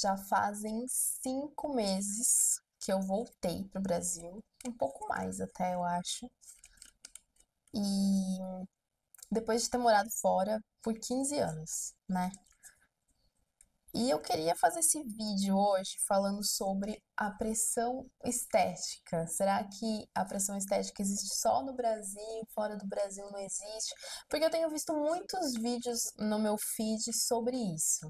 Já fazem 5 meses que eu voltei pro Brasil, um pouco mais até, eu acho. E depois de ter morado fora por 15 anos, né? E eu queria fazer esse vídeo hoje falando sobre a pressão estética. Será que a pressão estética existe só no Brasil, fora do Brasil não existe? Porque eu tenho visto muitos vídeos no meu feed sobre isso.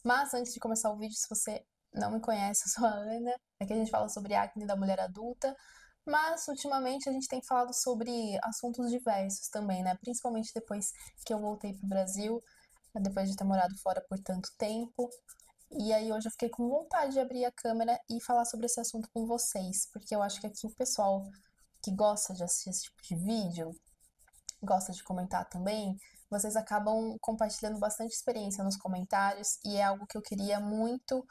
Mas antes de começar o vídeo, se você não me conhece, eu sou a Ana. Aqui a gente fala sobre acne da mulher adulta. Mas ultimamente a gente tem falado sobre assuntos diversos também, né? Principalmente depois que eu voltei pro Brasil, depois de ter morado fora por tanto tempo. E aí hoje eu fiquei com vontade de abrir a câmera e falar sobre esse assunto com vocês, porque eu acho que aqui o pessoal que gosta de assistir esse tipo de vídeo, gosta de comentar também, vocês acabam compartilhando bastante experiência nos comentários e é algo que eu queria muito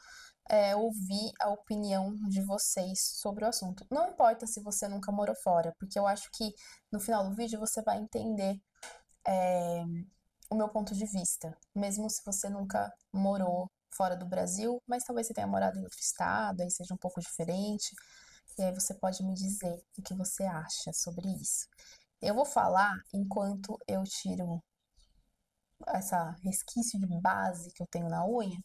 ouvir a opinião de vocês sobre o assunto. Não importa se você nunca morou fora, porque eu acho que no final do vídeo você vai entender o meu ponto de vista, mesmo se você nunca morou fora do Brasil, mas talvez você tenha morado em outro estado, aí seja um pouco diferente, e aí você pode me dizer o que você acha sobre isso. Eu vou falar enquanto eu tiro essa resquício de base que eu tenho na unha.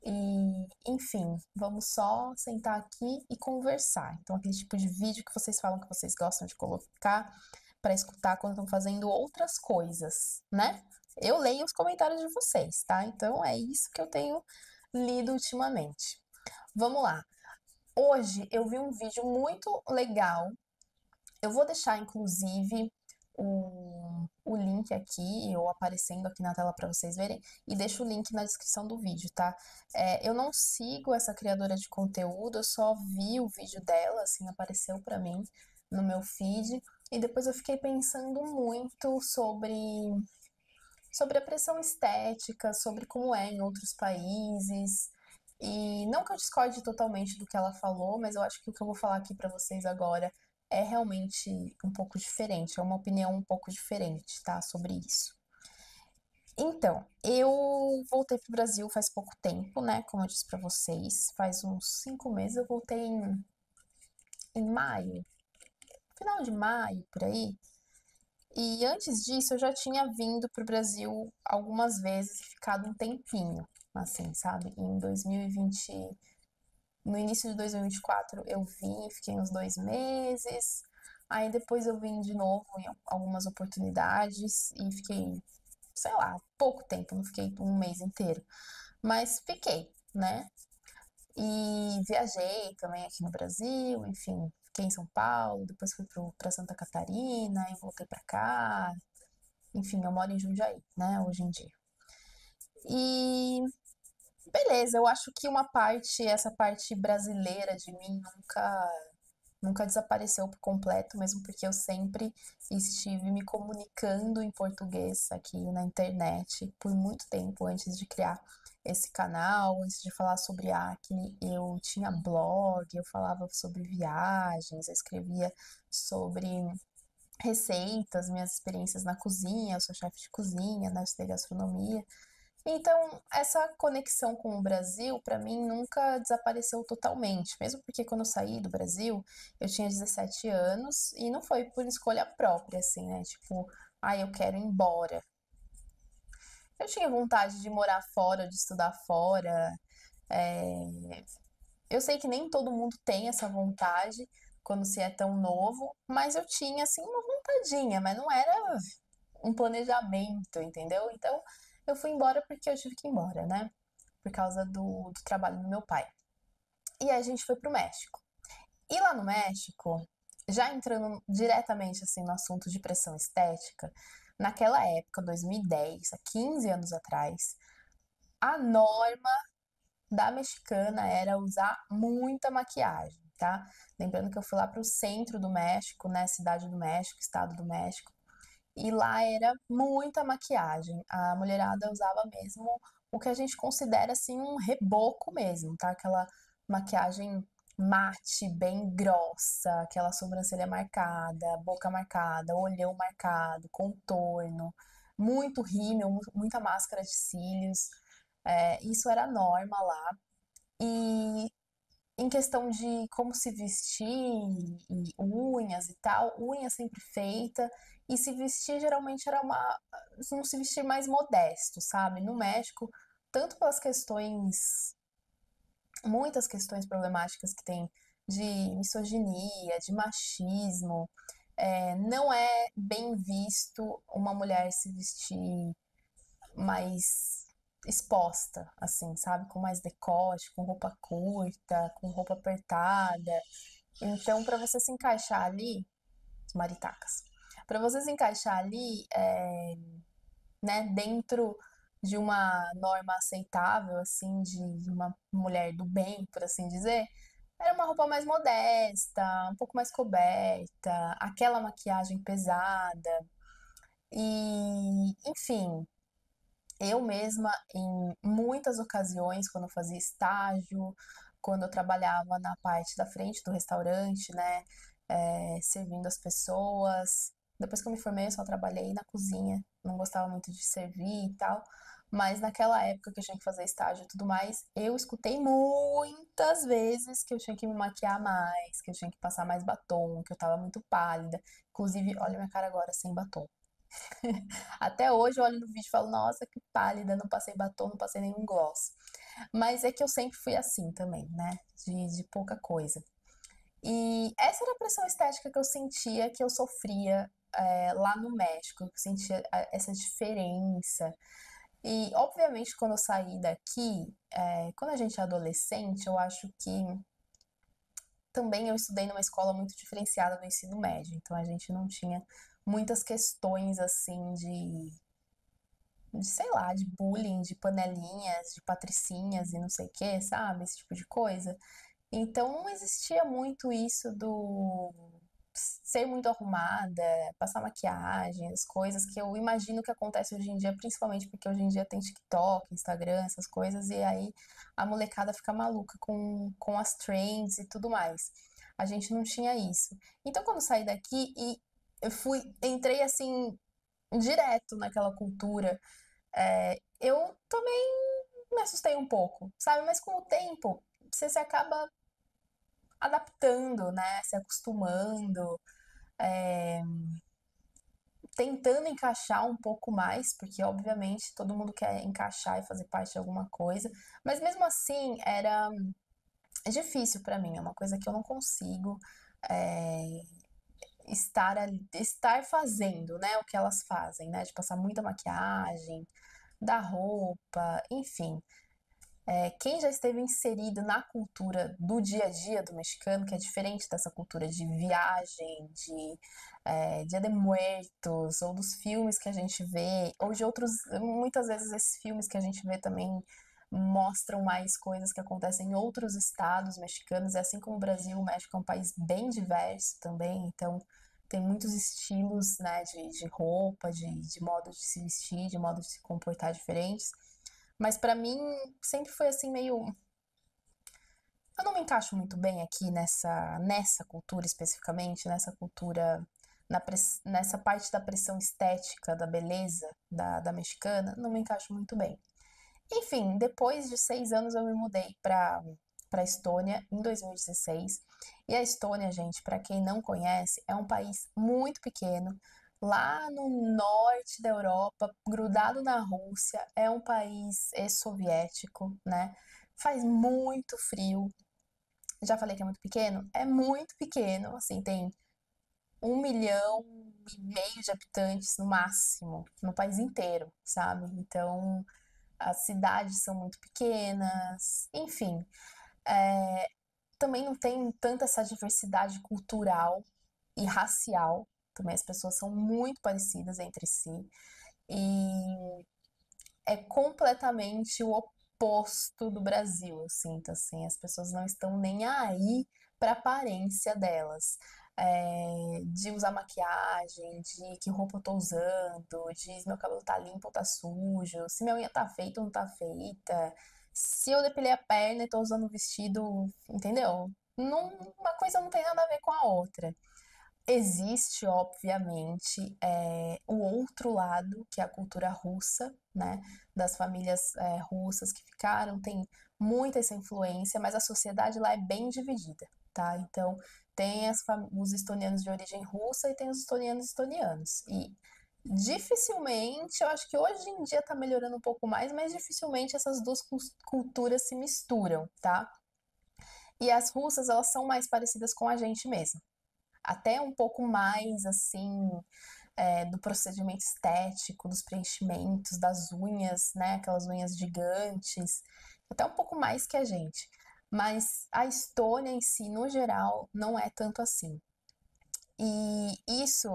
E, enfim, vamos só sentar aqui e conversar. Então, aquele tipo de vídeo que vocês falam que vocês gostam de colocar para escutar quando estão fazendo outras coisas, né? Eu leio os comentários de vocês, tá? Então é isso que eu tenho lido ultimamente. Vamos lá. Hoje eu vi um vídeo muito legal. Eu vou deixar, inclusive, o link aqui, ou aparecendo aqui na tela para vocês verem, e deixo o link na descrição do vídeo, tá? Eu não sigo essa criadora de conteúdo, eu só vi o vídeo dela, assim, apareceu para mim no meu feed, e depois eu fiquei pensando muito sobre a pressão estética, sobre como é em outros países. E não que eu discorde totalmente do que ela falou, mas eu acho que o que eu vou falar aqui para vocês agora é realmente um pouco diferente, é uma opinião um pouco diferente, tá, sobre isso. Então, eu voltei pro Brasil faz pouco tempo, né? Como eu disse para vocês, faz uns 5 meses. Eu voltei em maio, final de maio, por aí. E antes disso, eu já tinha vindo pro Brasil algumas vezes e ficado um tempinho, assim, sabe? Em 2020, no início de 2024, eu vim, fiquei uns 2 meses. Aí depois eu vim de novo em algumas oportunidades e fiquei, sei lá, pouco tempo, não fiquei um mês inteiro. Mas fiquei, né? E viajei também aqui no Brasil, enfim, fiquei em São Paulo, depois fui para Santa Catarina e voltei para cá. Enfim, eu moro em Jundiaí, né, hoje em dia. E beleza, eu acho que essa parte brasileira de mim nunca desapareceu por completo, mesmo porque eu sempre estive me comunicando em português aqui na internet por muito tempo antes de criar esse canal, antes de falar sobre acne, eu tinha blog, eu falava sobre viagens, eu escrevia sobre receitas, minhas experiências na cozinha, eu sou chefe de cozinha, né, eu estudei gastronomia. Então, essa conexão com o Brasil, para mim, nunca desapareceu totalmente. Mesmo porque quando eu saí do Brasil, eu tinha 17 anos e não foi por escolha própria, assim, né? Tipo, eu quero ir embora. Eu tinha vontade de morar fora, de estudar fora. é, Eu sei que nem todo mundo tem essa vontade quando se é tão novo, mas eu tinha, assim, uma vontadinha, mas não era um planejamento, entendeu? Então, eu fui embora porque eu tive que ir embora, né? Por causa do trabalho do meu pai. E aí a gente foi pro México. E lá no México, já entrando diretamente assim no assunto de pressão estética, naquela época, 2010, há 15 anos atrás, a norma da mexicana era usar muita maquiagem, tá? Lembrando que eu fui lá pro centro do México, né, cidade do México, estado do México, e lá era muita maquiagem. A mulherada usava mesmo o que a gente considera assim um reboco mesmo, tá? Aquela maquiagem mate, bem grossa, aquela sobrancelha marcada, boca marcada, olhão marcado, contorno, muito rímel, muita máscara de cílios. Isso era a norma lá. E em questão de como se vestir, e unhas e tal, unha sempre feita. E se vestir geralmente era um se vestir mais modesto, sabe? No México, tanto pelas questões, muitas questões problemáticas que tem de misoginia, de machismo, não é bem visto uma mulher se vestir mais exposta, assim, sabe? Com mais decote, com roupa curta, com roupa apertada. Então, para você se encaixar ali, os maritacas, para você se encaixar ali, né, dentro de uma norma aceitável, assim, de uma mulher do bem, por assim dizer, era uma roupa mais modesta, um pouco mais coberta, aquela maquiagem pesada. E, enfim, eu mesma, em muitas ocasiões, quando eu fazia estágio, quando eu trabalhava na parte da frente do restaurante, né, servindo as pessoas. Depois que eu me formei, eu só trabalhei na cozinha, não gostava muito de servir e tal. Mas naquela época que eu tinha que fazer estágio e tudo mais, eu escutei muitas vezes que eu tinha que me maquiar mais, que eu tinha que passar mais batom, que eu tava muito pálida. Inclusive, olha minha cara agora sem batom. Até hoje eu olho no vídeo e falo, nossa, que pálida, não passei batom, não passei nenhum gloss. Mas é que eu sempre fui assim também, né? De pouca coisa. E essa era a pressão estética que eu sentia, que eu sofria lá no México, eu sentia essa diferença. E, obviamente, quando eu saí daqui, quando a gente é adolescente, eu acho que também eu estudei numa escola muito diferenciada do ensino médio, então a gente não tinha muitas questões assim sei lá, de bullying, de panelinhas, de patricinhas e não sei o que, sabe? Esse tipo de coisa. Então não existia muito isso do ser muito arrumada, passar maquiagem, as coisas que eu imagino que acontece hoje em dia, principalmente porque hoje em dia tem TikTok, Instagram, essas coisas, e aí a molecada fica maluca com as trends e tudo mais. A gente não tinha isso. Então quando eu saí daqui e eu entrei assim direto naquela cultura, eu também me assustei um pouco, sabe? Mas com o tempo, você se acaba adaptando, né? Se acostumando, tentando encaixar um pouco mais, porque obviamente todo mundo quer encaixar e fazer parte de alguma coisa, mas mesmo assim é difícil pra mim, é uma coisa que eu não consigo é, estar fazendo, né? O que elas fazem, né? De passar muita maquiagem, da roupa, enfim. Quem já esteve inserido na cultura do dia a dia do mexicano, que é diferente dessa cultura de viagem, de Dia de Muertos, ou dos filmes que a gente vê, ou de outros. Muitas vezes esses filmes que a gente vê também mostram mais coisas que acontecem em outros estados mexicanos, e assim como o Brasil, o México é um país bem diverso também, então tem muitos estilos, né, de roupa, de modo de se vestir, de modo de se comportar diferentes. Mas pra mim sempre foi assim meio. Eu não me encaixo muito bem aqui nessa cultura especificamente, nessa cultura, nessa parte da pressão estética, da beleza da mexicana, não me encaixo muito bem. Enfim, depois de 6 anos eu me mudei para Estônia em 2016. E a Estônia, gente, para quem não conhece, é um país muito pequeno, lá no norte da Europa, grudado na Rússia, é um país ex-soviético, né? Faz muito frio. Já falei que é muito pequeno? É muito pequeno, assim, tem 1,5 milhão de habitantes no máximo, no país inteiro, sabe? Então, as cidades são muito pequenas, enfim. É, também não tem tanta essa diversidade cultural e racial. Também as pessoas são muito parecidas entre si. E é completamente o oposto do Brasil, eu sinto assim. As pessoas não estão nem aí para a aparência delas. De usar maquiagem, de que roupa eu tô usando, de se meu cabelo tá limpo ou tá sujo, se minha unha tá feita ou não tá feita, se eu depilei a perna e tô usando um vestido, entendeu? Não, uma coisa não tem nada a ver com a outra. Existe, obviamente, o outro lado, que é a cultura russa, né? Das famílias russas que ficaram, tem muita essa influência, mas a sociedade lá é bem dividida, tá? Então, tem os estonianos de origem russa e tem os estonianos. E dificilmente, eu acho que hoje em dia tá melhorando um pouco mais, mas dificilmente essas duas culturas se misturam, tá? E as russas, elas são mais parecidas com a gente mesmo. Até um pouco mais, assim, do procedimento estético, dos preenchimentos, das unhas, né? Aquelas unhas gigantes, até um pouco mais que a gente. Mas a Estônia em si, no geral, não é tanto assim. E isso,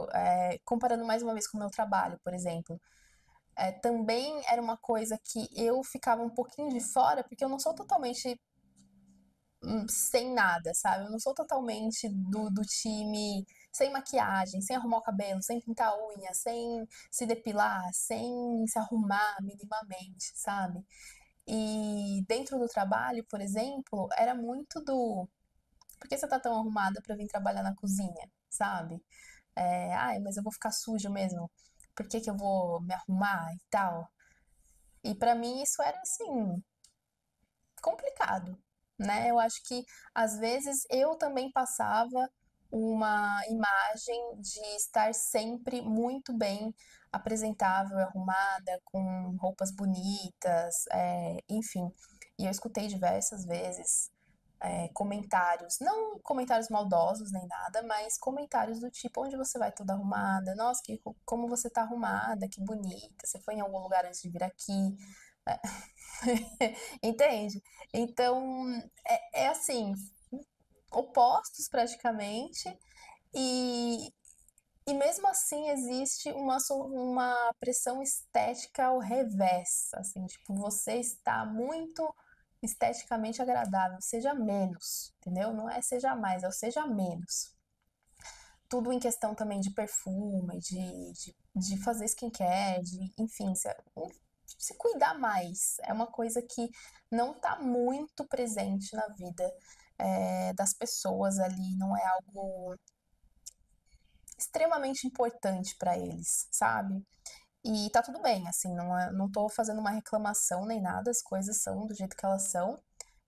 comparando mais uma vez com o meu trabalho, por exemplo, também era uma coisa que eu ficava um pouquinho de fora, porque eu não sou totalmente sem nada, sabe? Eu não sou totalmente do time sem maquiagem, sem arrumar o cabelo, sem pintar a unha, sem se depilar, sem se arrumar minimamente, sabe? E dentro do trabalho, por exemplo, era muito do por que você tá tão arrumada pra vir trabalhar na cozinha, sabe? Ai, mas eu vou ficar suja mesmo. Por que que eu vou me arrumar e tal? E pra mim isso era assim, complicado, né? Eu acho que às vezes eu também passava uma imagem de estar sempre muito bem apresentável, arrumada, com roupas bonitas, enfim. E eu escutei diversas vezes comentários, não comentários maldosos nem nada, mas comentários do tipo, onde você vai toda arrumada? Nossa, como você tá arrumada, que bonita, você foi em algum lugar antes de vir aqui? Entende? Então, é assim, opostos praticamente, e, e mesmo assim existe uma pressão estética ao revés, assim, tipo, você está muito esteticamente agradável, seja menos, entendeu? Não é seja mais, é o seja menos. Tudo em questão também de perfume, de fazer skincare, enfim, se cuidar mais. É uma coisa que não está muito presente na vida das pessoas ali, não é algo extremamente importante para eles, sabe? E tá tudo bem, assim, não tô fazendo uma reclamação nem nada, as coisas são do jeito que elas são.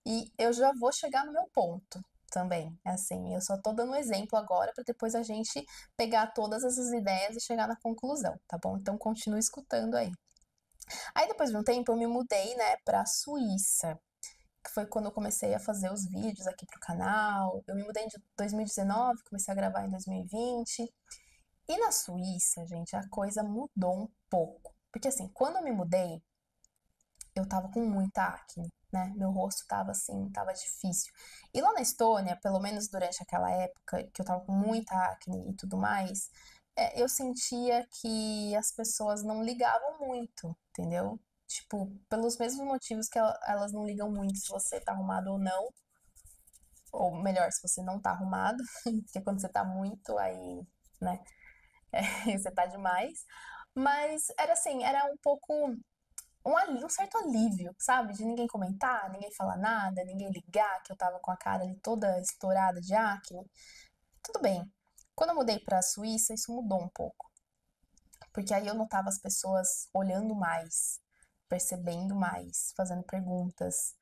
E eu já vou chegar no meu ponto também, assim, eu só tô dando um exemplo agora para depois a gente pegar todas essas ideias e chegar na conclusão, tá bom? Então continue escutando aí. Aí depois de um tempo eu me mudei, né, pra Suíça, que foi quando eu comecei a fazer os vídeos aqui pro canal. Eu me mudei em 2019, comecei a gravar em 2020. E na Suíça, gente, a coisa mudou um pouco. Porque assim, quando eu me mudei, eu tava com muita acne, né? Meu rosto tava assim, tava difícil. E lá na Estônia, pelo menos durante aquela época que eu tava com muita acne e tudo mais, eu sentia que as pessoas não ligavam muito, entendeu? Tipo, pelos mesmos motivos que elas não ligam muito se você tá arrumado ou não, ou melhor, se você não tá arrumado, porque quando você tá muito, aí, né, você tá demais. Mas era assim, era um pouco um certo alívio, sabe? De ninguém comentar, ninguém falar nada, ninguém ligar que eu tava com a cara ali toda estourada de acne. Tudo bem. Quando eu mudei pra Suíça, isso mudou um pouco. Porque aí eu notava as pessoas olhando mais, percebendo mais, fazendo perguntas.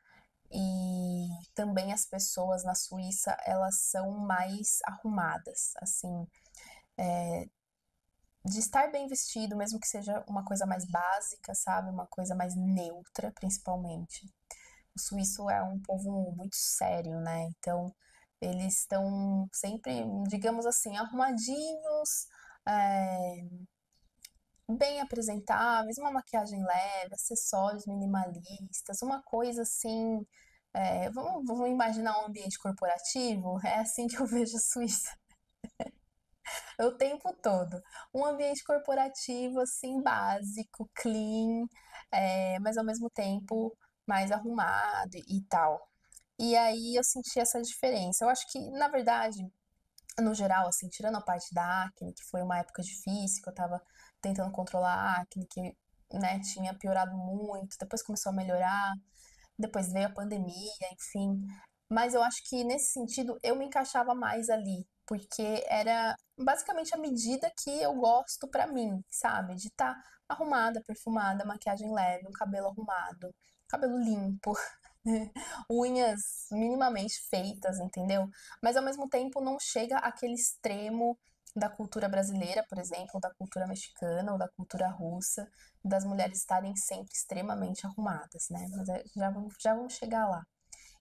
E também as pessoas na Suíça, elas são mais arrumadas, assim, de estar bem vestido, mesmo que seja uma coisa mais básica, sabe? Uma coisa mais neutra, principalmente. O suíço é um povo muito sério, né? Então, eles estão sempre, digamos assim, arrumadinhos, é, bem apresentáveis, uma maquiagem leve, acessórios minimalistas, uma coisa assim. Vamos imaginar um ambiente corporativo? É assim que eu vejo a Suíça o tempo todo. Um ambiente corporativo, assim, básico, clean, mas ao mesmo tempo mais arrumado e tal. E aí eu senti essa diferença. Eu acho que, na verdade, no geral, assim, tirando a parte da acne, que foi uma época difícil, que eu tava tentando controlar a acne, que, né, tinha piorado muito, depois começou a melhorar, depois veio a pandemia, enfim. Mas eu acho que nesse sentido eu me encaixava mais ali, porque era basicamente a medida que eu gosto pra mim, sabe? De estar arrumada, perfumada, maquiagem leve, um cabelo arrumado, cabelo limpo, unhas minimamente feitas, entendeu? Mas ao mesmo tempo não chega àquele extremo da cultura brasileira, por exemplo, da cultura mexicana ou da cultura russa, das mulheres estarem sempre extremamente arrumadas, né? Mas já vamos chegar lá.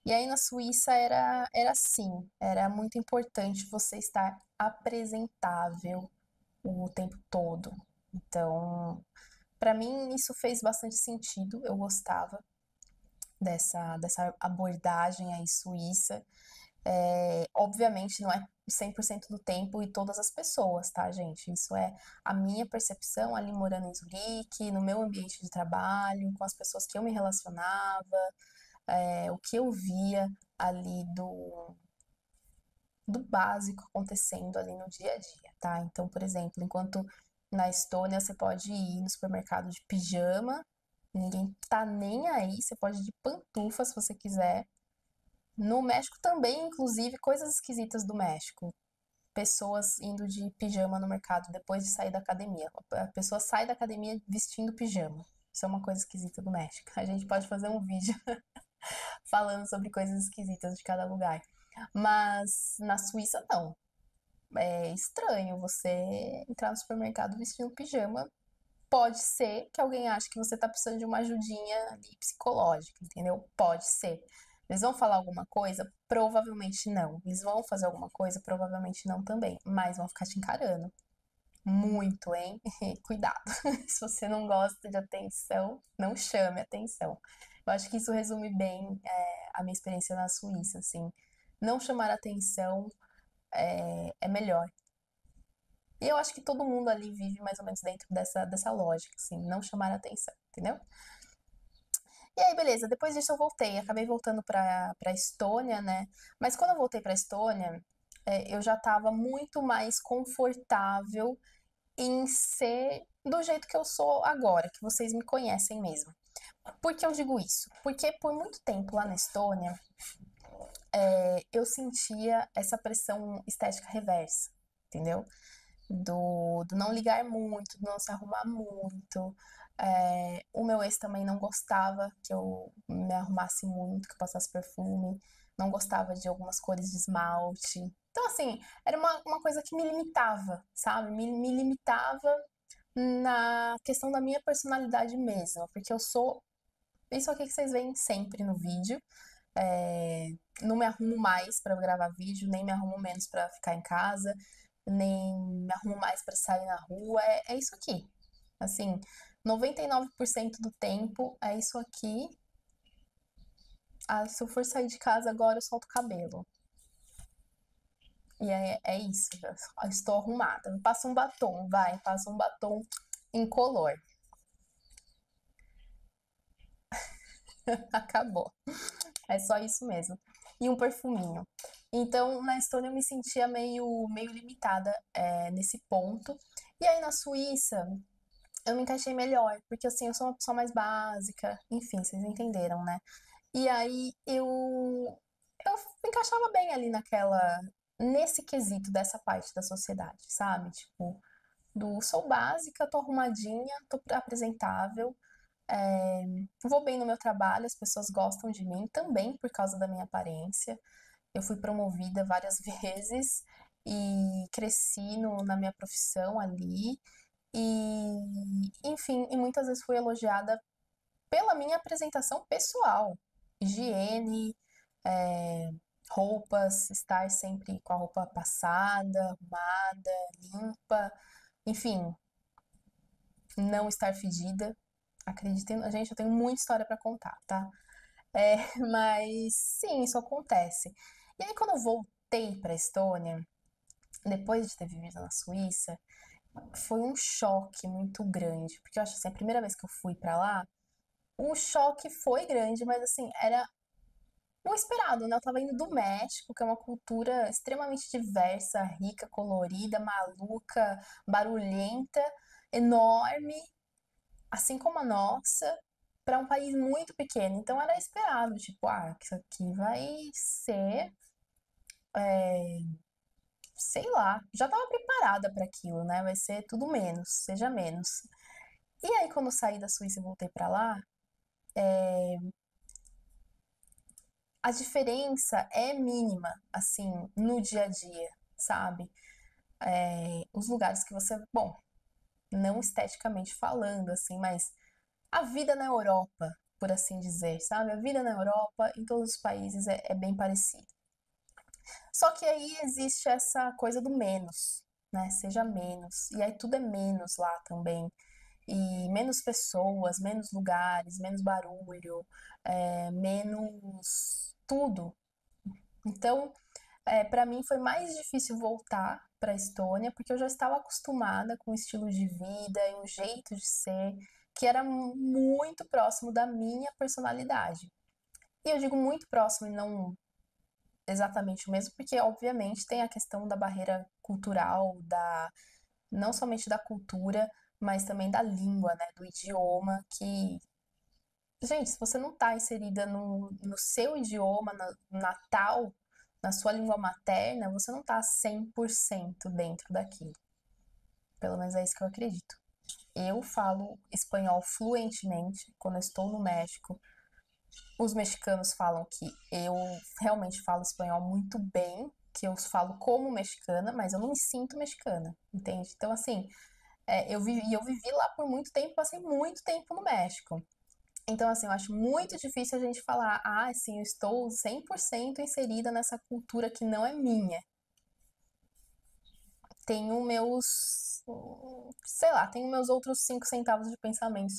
E aí na Suíça era assim, era muito importante você estar apresentável o tempo todo. Então, para mim isso fez bastante sentido, eu gostava dessa abordagem aí suíça. Obviamente não é 100% do tempo e todas as pessoas, tá, gente? Isso é a minha percepção ali morando em Zurique, no meu ambiente de trabalho, com as pessoas que eu me relacionava, o que eu via ali do básico acontecendo ali no dia a dia, tá? Então, por exemplo, enquanto na Estônia você pode ir no supermercado de pijama, ninguém tá nem aí, você pode ir de pantufa se você quiser. No México também, inclusive, coisas esquisitas do México. Pessoas indo de pijama no mercado depois de sair da academia. A pessoa sai da academia vestindo pijama. Isso é uma coisa esquisita do México. A gente pode fazer um vídeo falando sobre coisas esquisitas de cada lugar. Mas na Suíça, não. É estranho você entrar no supermercado vestindo pijama. Pode ser que alguém ache que você tá precisando de uma ajudinha ali psicológica, entendeu? Pode ser. Eles vão falar alguma coisa? Provavelmente não. Eles vão fazer alguma coisa? Provavelmente não também. Mas vão ficar te encarando. Muito, hein? Cuidado. Se você não gosta de atenção, não chame atenção. Eu acho que isso resume bem, a minha experiência na Suíça, assim. Não chamar atenção é melhor. E eu acho que todo mundo ali vive mais ou menos dentro dessa lógica, assim, não chamar atenção, entendeu? E aí, beleza, depois disso eu voltei, acabei voltando pra Estônia, né? Mas quando eu voltei pra Estônia, eu já tava muito mais confortável em ser do jeito que eu sou agora, que vocês me conhecem mesmo. Por que eu digo isso? Porque por muito tempo lá na Estônia, eu sentia essa pressão estética reversa, entendeu? Do não ligar muito, do não se arrumar muito. O meu ex também não gostava que eu me arrumasse muito, que eu passasse perfume, não gostava de algumas cores de esmalte. Então, assim, era uma coisa que me limitava, sabe? Me limitava na questão da minha personalidade mesmo, porque eu sou isso aqui que vocês veem sempre no vídeo. É, não me arrumo mais para gravar vídeo, nem me arrumo menos para ficar em casa, nem me arrumo mais para sair na rua. É isso aqui. Assim, 99% do tempo é isso aqui. Ah, se eu for sair de casa agora, eu solto o cabelo. E é isso. Eu estou arrumada. Passa um batom, vai, passa um batom incolor. Acabou. É só isso mesmo. E um perfuminho. Então, na Estônia eu me sentia meio limitada nesse ponto. E aí na Suíça eu me encaixei melhor, porque assim, eu sou uma pessoa mais básica, enfim, vocês entenderam, né? E aí eu me encaixava bem ali nesse quesito dessa parte da sociedade, sabe? Tipo, sou básica, tô arrumadinha, tô apresentável, vou bem no meu trabalho, as pessoas gostam de mim também por causa da minha aparência. Eu fui promovida várias vezes e cresci na minha profissão ali. E, enfim, e muitas vezes fui elogiada pela minha apresentação pessoal. Higiene, é, roupas, estar sempre com a roupa passada, arrumada, limpa, enfim, não estar fedida. Acreditem, gente, eu tenho muita história para contar, tá? Mas sim, isso acontece. E aí, quando eu voltei para Estônia, depois de ter vivido na Suíça, foi um choque muito grande, porque eu acho assim, a primeira vez que eu fui para lá, o choque foi grande, mas assim, era o esperado, né? Eu tava indo do México, que é uma cultura extremamente diversa, rica, colorida, maluca, barulhenta, enorme, assim como a nossa, para um país muito pequeno. Então era esperado, tipo, isso aqui vai ser sei lá, já estava preparada para aquilo, né? Vai ser tudo menos, seja menos. E aí, quando eu saí da Suíça e voltei para lá, a diferença é mínima, assim, no dia a dia, sabe? Os lugares que você, bom, não esteticamente falando, assim, mas a vida na Europa, por assim dizer, sabe? A vida na Europa, em todos os países, é bem parecida. Só que aí existe essa coisa do menos, né? Seja menos. E aí tudo é menos lá também. E menos pessoas, menos lugares, menos barulho, menos tudo. Então, para mim foi mais difícil voltar para a Estônia, porque eu já estava acostumada com o estilo de vida e um jeito de ser que era muito próximo da minha personalidade. E eu digo muito próximo e não exatamente o mesmo, porque obviamente tem a questão da barreira cultural, da não somente da cultura, mas também da língua, né, do idioma, que, gente, se você não está inserida no seu idioma natal, na sua língua materna, você não está 100% dentro daquilo. Pelo menos é isso que eu acredito. Eu falo espanhol fluentemente quando eu estou no México. Os mexicanos falam que eu realmente falo espanhol muito bem, que eu falo como mexicana, mas eu não me sinto mexicana, entende? Então, assim, eu vivi lá por muito tempo, passei muito tempo no México. Então, assim, eu acho muito difícil a gente falar, ah, sim, eu estou 100% inserida nessa cultura que não é minha. Tenho meus, sei lá, tenho meus outros 5 centavos de pensamento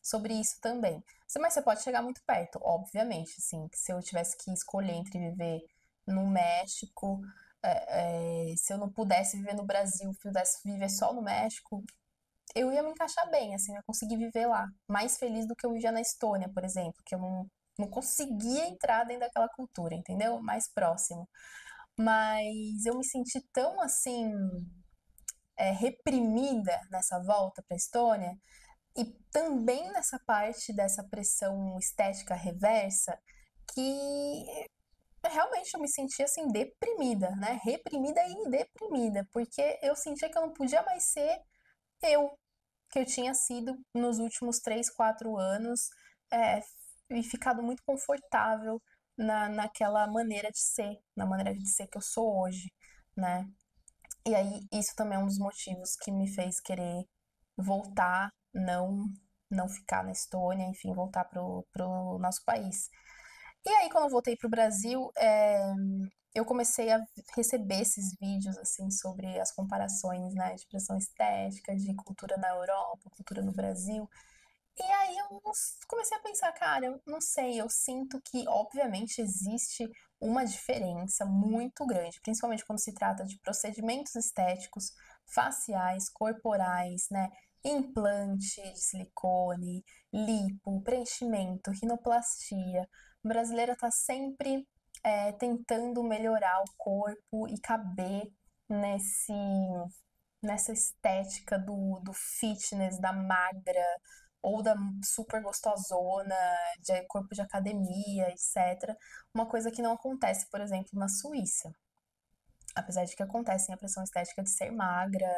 sobre isso também. Mas você pode chegar muito perto, obviamente, assim, que se eu tivesse que escolher entre viver no México, se eu não pudesse viver no Brasil, pudesse viver só no México, eu ia me encaixar bem, assim, eu ia conseguir viver lá. Mais feliz do que eu vivia na Estônia, por exemplo, que eu não conseguia entrar dentro daquela cultura, entendeu? Mais próximo. Mas eu me senti tão assim, reprimida nessa volta para a Estônia e também nessa parte dessa pressão estética reversa que realmente eu me sentia assim deprimida, né? Reprimida e deprimida, porque eu sentia que eu não podia mais ser eu que eu tinha sido nos últimos 3, 4 anos, é, e ficado muito confortável naquela maneira de ser, na maneira de ser que eu sou hoje, né? E aí, isso também é um dos motivos que me fez querer voltar, não ficar na Estônia, enfim, voltar pro nosso país. E aí, quando eu voltei pro Brasil, eu comecei a receber esses vídeos, assim, sobre as comparações, né, de pressão estética, de cultura na Europa, cultura no Brasil. E aí eu comecei a pensar, cara, eu não sei, eu sinto que, obviamente, existe uma diferença muito grande, principalmente quando se trata de procedimentos estéticos, faciais, corporais, né? Implante de silicone, lipo, preenchimento, rinoplastia. A brasileira tá sempre tentando melhorar o corpo e caber nesse, nessa estética do fitness, da magra, ou da super gostosona, de corpo de academia, etc. Uma coisa que não acontece, por exemplo, na Suíça. Apesar de que acontece a pressão estética de ser magra,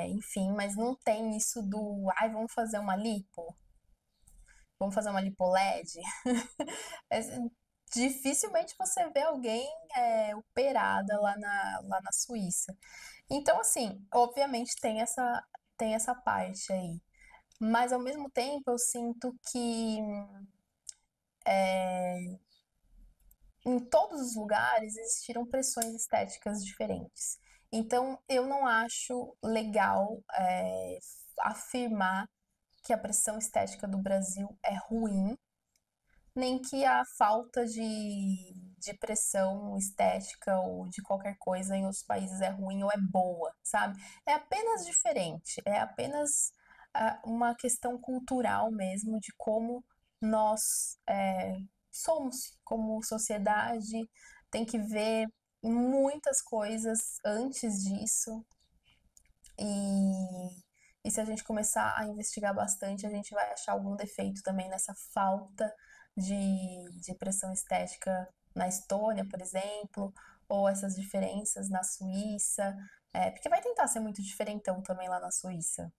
enfim, mas não tem isso do, ai, vamos fazer uma lipo, vamos fazer uma lipo LED. Dificilmente você vê alguém operada lá na Suíça. Então, assim, obviamente tem essa parte aí. Mas ao mesmo tempo eu sinto que em todos os lugares existiram pressões estéticas diferentes. Então eu não acho legal afirmar que a pressão estética do Brasil é ruim, nem que a falta de pressão estética ou de qualquer coisa em outros países é ruim ou é boa, sabe? É apenas diferente, é apenas uma questão cultural mesmo de como nós somos como sociedade, tem que ver muitas coisas antes disso e se a gente começar a investigar bastante, a gente vai achar algum defeito também nessa falta de pressão estética na Estônia, por exemplo, ou essas diferenças na Suíça, porque vai tentar ser muito diferentão também lá na Suíça,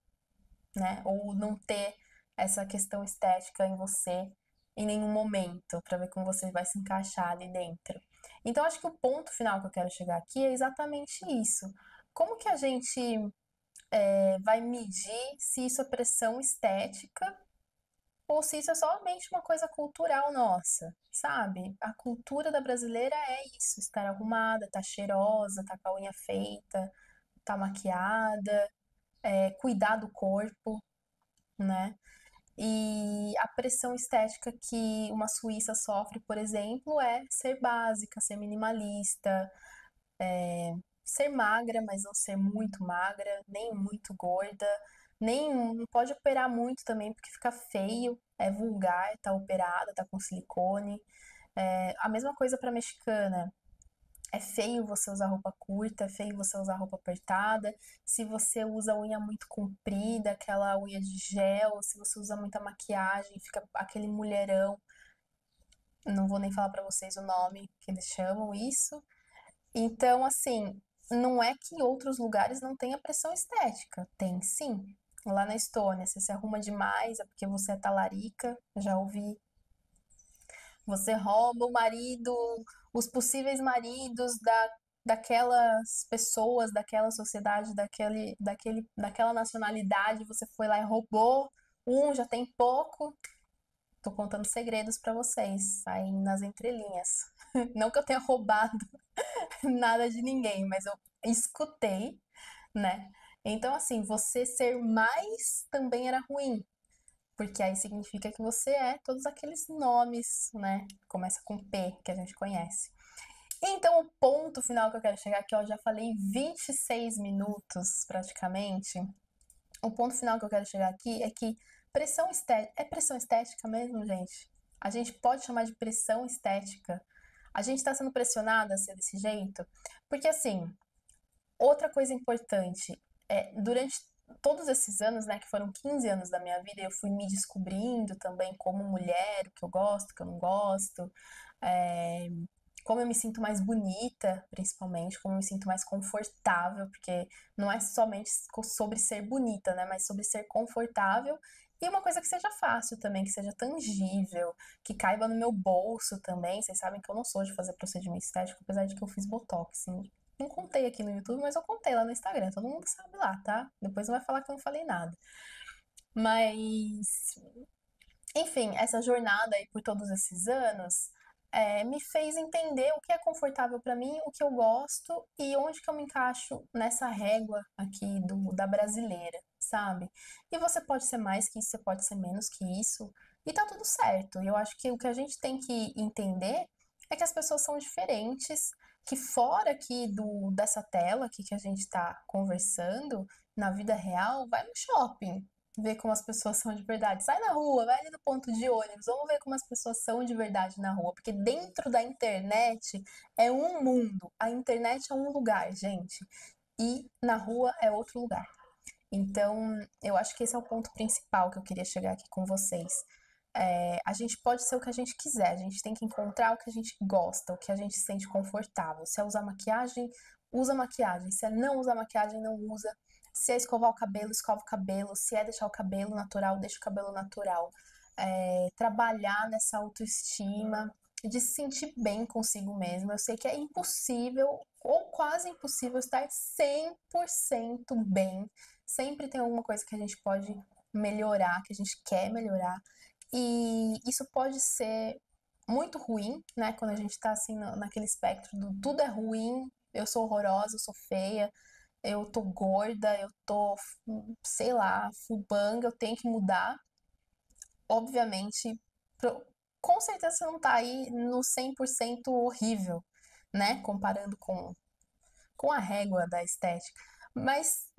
né? Ou não ter essa questão estética em você em nenhum momento, para ver como você vai se encaixar ali dentro. Então, acho que o ponto final que eu quero chegar aqui é exatamente isso. Como que a gente vai medir se isso é pressão estética ou se isso é somente uma coisa cultural nossa, sabe? A cultura da brasileira é isso, estar arrumada, tá cheirosa, tá com a unha feita, tá maquiada, cuidar do corpo, né? E a pressão estética que uma suíça sofre, por exemplo, é ser básica, ser minimalista, ser magra, mas não ser muito magra, nem muito gorda, nem não pode operar muito também porque fica feio, é vulgar, tá operada, tá com silicone. A mesma coisa para mexicana. É feio você usar roupa curta, é feio você usar roupa apertada. Se você usa unha muito comprida, aquela unha de gel, se você usa muita maquiagem, fica aquele mulherão. Não vou nem falar pra vocês o nome que eles chamam isso. Então, assim, não é que outros lugares não tenha pressão estética. Tem sim. Lá na Estônia, você se arruma demais, é porque você é talarica, já ouvi. Você rouba o marido, os possíveis maridos daquelas pessoas, daquela sociedade, daquela nacionalidade, você foi lá e roubou um, já tem pouco. Tô contando segredos pra vocês, aí nas entrelinhas. Não que eu tenha roubado nada de ninguém, mas eu escutei, né? Então, assim, você ser mais também era ruim, porque aí significa que você é todos aqueles nomes, né? Começa com P, que a gente conhece. Então, o ponto final que eu quero chegar aqui, ó, eu já falei 26 minutos praticamente. O ponto final que eu quero chegar aqui é que pressão estética. É pressão estética mesmo, gente? A gente pode chamar de pressão estética. A gente está sendo pressionada a ser desse jeito? Porque, assim, outra coisa importante, durante todos esses anos, né, que foram 15 anos da minha vida, eu fui me descobrindo também como mulher, o que eu gosto, o que eu não gosto, é, como eu me sinto mais bonita, principalmente, como eu me sinto mais confortável, porque não é somente sobre ser bonita, né, mas sobre ser confortável e uma coisa que seja fácil também, que seja tangível, que caiba no meu bolso também. Vocês sabem que eu não sou de fazer procedimento estético, apesar de que eu fiz botox. Não contei aqui no YouTube, mas eu contei lá no Instagram. Todo mundo sabe lá, tá? Depois não vai falar que eu não falei nada. Mas, enfim, essa jornada aí por todos esses anos me fez entender o que é confortável pra mim, o que eu gosto e onde que eu me encaixo nessa régua aqui da brasileira, sabe? E você pode ser mais que isso, você pode ser menos que isso, e tá tudo certo. E eu acho que o que a gente tem que entender é que as pessoas são diferentes, que fora aqui dessa tela aqui que a gente tá conversando, na vida real, vai no shopping, ver como as pessoas são de verdade. Sai na rua, vai ali no ponto de ônibus, vamos ver como as pessoas são de verdade na rua. Porque dentro da internet é um mundo. A internet é um lugar, gente. E na rua é outro lugar. Então, eu acho que esse é o ponto principal que eu queria chegar aqui com vocês. A gente pode ser o que a gente quiser, a gente tem que encontrar o que a gente gosta, o que a gente se sente confortável. Se é usar maquiagem, usa maquiagem. Se é não usar maquiagem, não usa. Se é escovar o cabelo, escova o cabelo. Se é deixar o cabelo natural, deixa o cabelo natural. Trabalhar nessa autoestima, de se sentir bem consigo mesmo. Eu sei que é impossível, ou quase impossível, estar 100% bem. Sempre tem alguma coisa que a gente pode melhorar, que a gente quer melhorar. E isso pode ser muito ruim, né? Quando a gente tá assim naquele espectro do tudo é ruim, eu sou horrorosa, eu sou feia, eu tô gorda, eu tô, sei lá, fubanga, eu tenho que mudar. Obviamente, com certeza você não tá aí no 100% horrível, né? Comparando com a régua da estética. Mas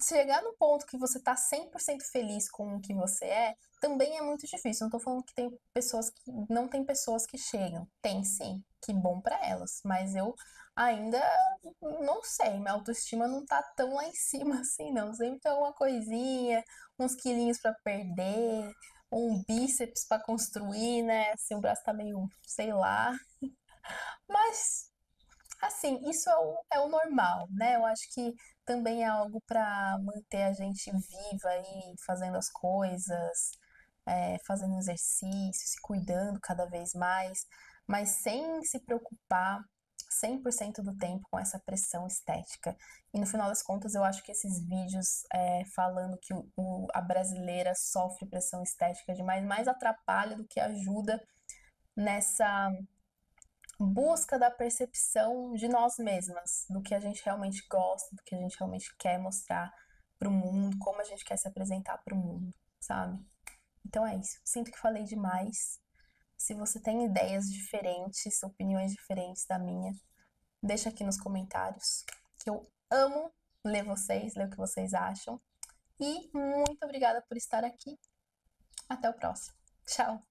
chegar no ponto que você tá 100% feliz com o que você é, também é muito difícil. Não tô falando que tem pessoas que não tem pessoas que chegam. Tem sim, que bom pra elas, mas eu ainda não sei, minha autoestima não tá tão lá em cima assim não. Sempre tem alguma coisinha, uns quilinhos pra perder, um bíceps pra construir, né? Se o braço tá meio, sei lá. Mas Assim, isso é o normal, né? Eu acho que também é algo para manter a gente viva aí, fazendo as coisas, fazendo exercício, se cuidando cada vez mais, mas sem se preocupar 100% do tempo com essa pressão estética. E no final das contas, eu acho que esses vídeos falando que a brasileira sofre pressão estética demais, mais atrapalha do que ajuda nessa busca da percepção de nós mesmas, do que a gente realmente gosta, do que a gente realmente quer mostrar para o mundo, como a gente quer se apresentar para o mundo, sabe? Então é isso. Sinto que falei demais. Se você tem ideias diferentes, opiniões diferentes da minha, deixa aqui nos comentários, que eu amo ler vocês, ler o que vocês acham. E muito obrigada por estar aqui. Até o próximo. Tchau!